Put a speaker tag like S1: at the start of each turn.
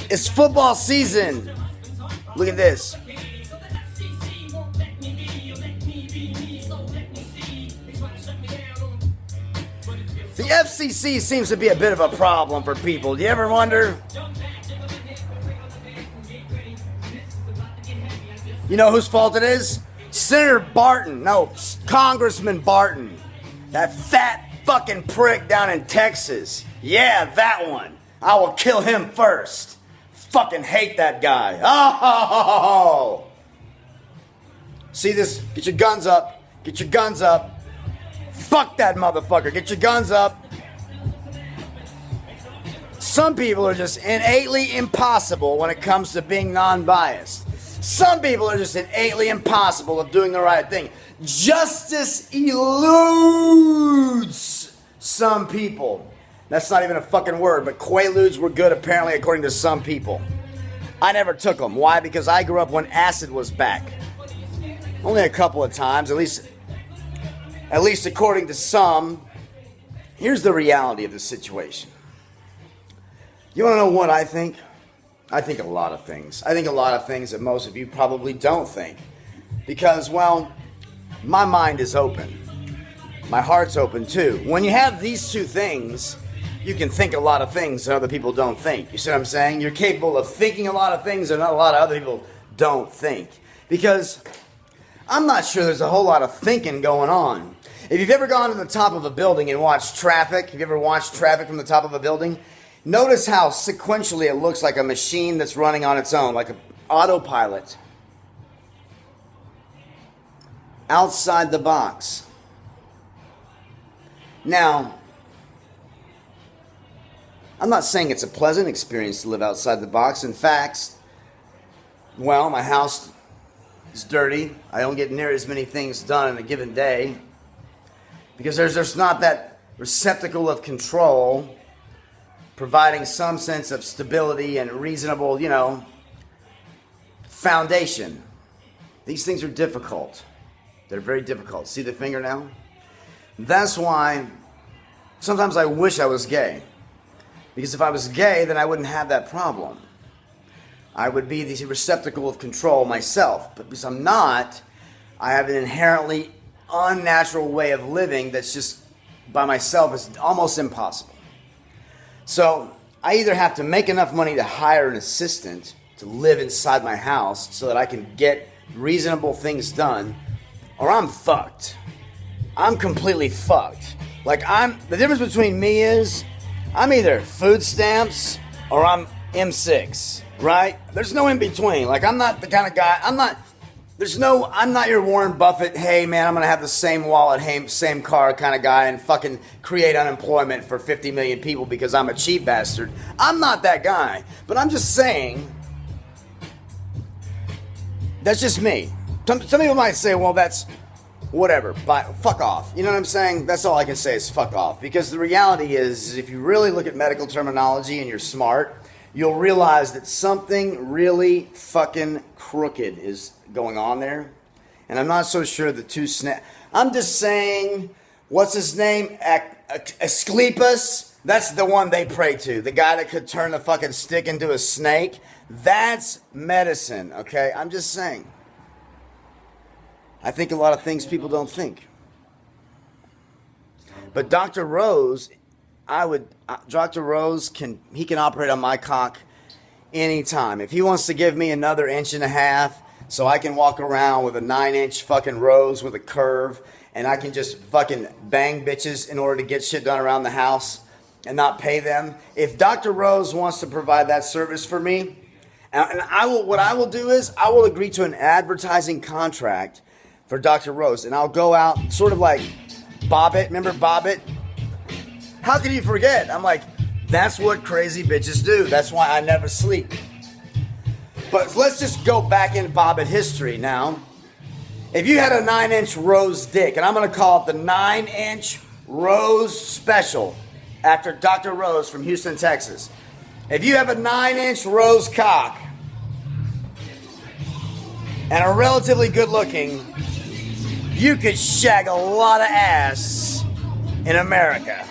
S1: It's football season. Look at this. The FCC seems to be a bit of a problem for people. Do you ever wonder? You know whose fault it is? Senator Barton. No, Congressman Barton. That fat fucking prick down in Texas. Yeah, that one. I will kill him first. Fucking hate that guy. Oh! See this? Get your guns up. Get your guns up. Fuck that motherfucker. Get your guns up. Some people are just innately impossible when it comes to being non-biased. Some people are just innately impossible of doing the right thing. Justice eludes some people. That's not even a fucking word, but Quaaludes were good apparently according to some people. I never took them. Why? Because I grew up when acid was back. Only a couple of times, at least according to some. Here's the reality of the situation. You want to know what I think? I think a lot of things. I think a lot of things that most of you probably don't think. Because, well, my mind is open. My heart's open too. When you have these two things, you can think a lot of things that other people don't think. You see what I'm saying? You're capable of thinking a lot of things that a lot of other people don't think. Because I'm not sure there's a whole lot of thinking going on. If you've ever gone to the top of a building and watched traffic, have you ever watched traffic from the top of a building? Notice how sequentially it looks like a machine that's running on its own, like an autopilot. Outside the box. Now, I'm not saying it's a pleasant experience to live outside the box. In fact, well, my house is dirty. I don't get near as many things done in a given day because there's not that receptacle of control providing some sense of stability and reasonable, foundation. These things are difficult. They're very difficult. See the finger now? That's why sometimes I wish I was gay. Because if I was gay, then I wouldn't have that problem. I would be the receptacle of control myself. But because I'm not, I have an inherently unnatural way of living that's just by myself is almost impossible. So I either have to make enough money to hire an assistant to live inside my house so that I can get reasonable things done, or I'm fucked. I'm completely fucked. The difference between me is I'm either food stamps or I'm M6, right? There's no in between. I'm not the kind of guy, I'm not your Warren Buffett, hey man, I'm gonna have the same wallet, same car kind of guy and fucking create unemployment for 50 million people because I'm a cheap bastard. I'm not that guy. But I'm just saying, that's just me. Some people might say, well, that's whatever, but fuck off. You know what I'm saying? That's all I can say is fuck off. Because the reality is, if you really look at medical terminology and you're smart, you'll realize that something really fucking crooked is going on there. And I'm not so sure the two I'm just saying, what's his name? Asclepius? That's the one they pray to. The guy that could turn the fucking stick into a snake. That's medicine, okay? I'm just saying. I think a lot of things people don't think. But Dr. Rose, Dr. Rose can operate on my cock anytime. If he wants to give me another 1.5 inches so I can walk around with a 9-inch fucking rose with a curve and I can just fucking bang bitches in order to get shit done around the house and not pay them. If Dr. Rose wants to provide that service for me, what I will do is I will agree to an advertising contract for Dr. Rose, and I'll go out sort of like Bobbitt. Remember Bobbitt? How can you forget? I'm like, that's what crazy bitches do. That's why I never sleep. But let's just go back in Bobbitt history now. If you had a 9-inch rose dick, and I'm going to call it the 9-inch rose special after Dr. Rose from Houston, Texas. If you have a 9-inch rose cock and are relatively good looking, you could shag a lot of ass in America.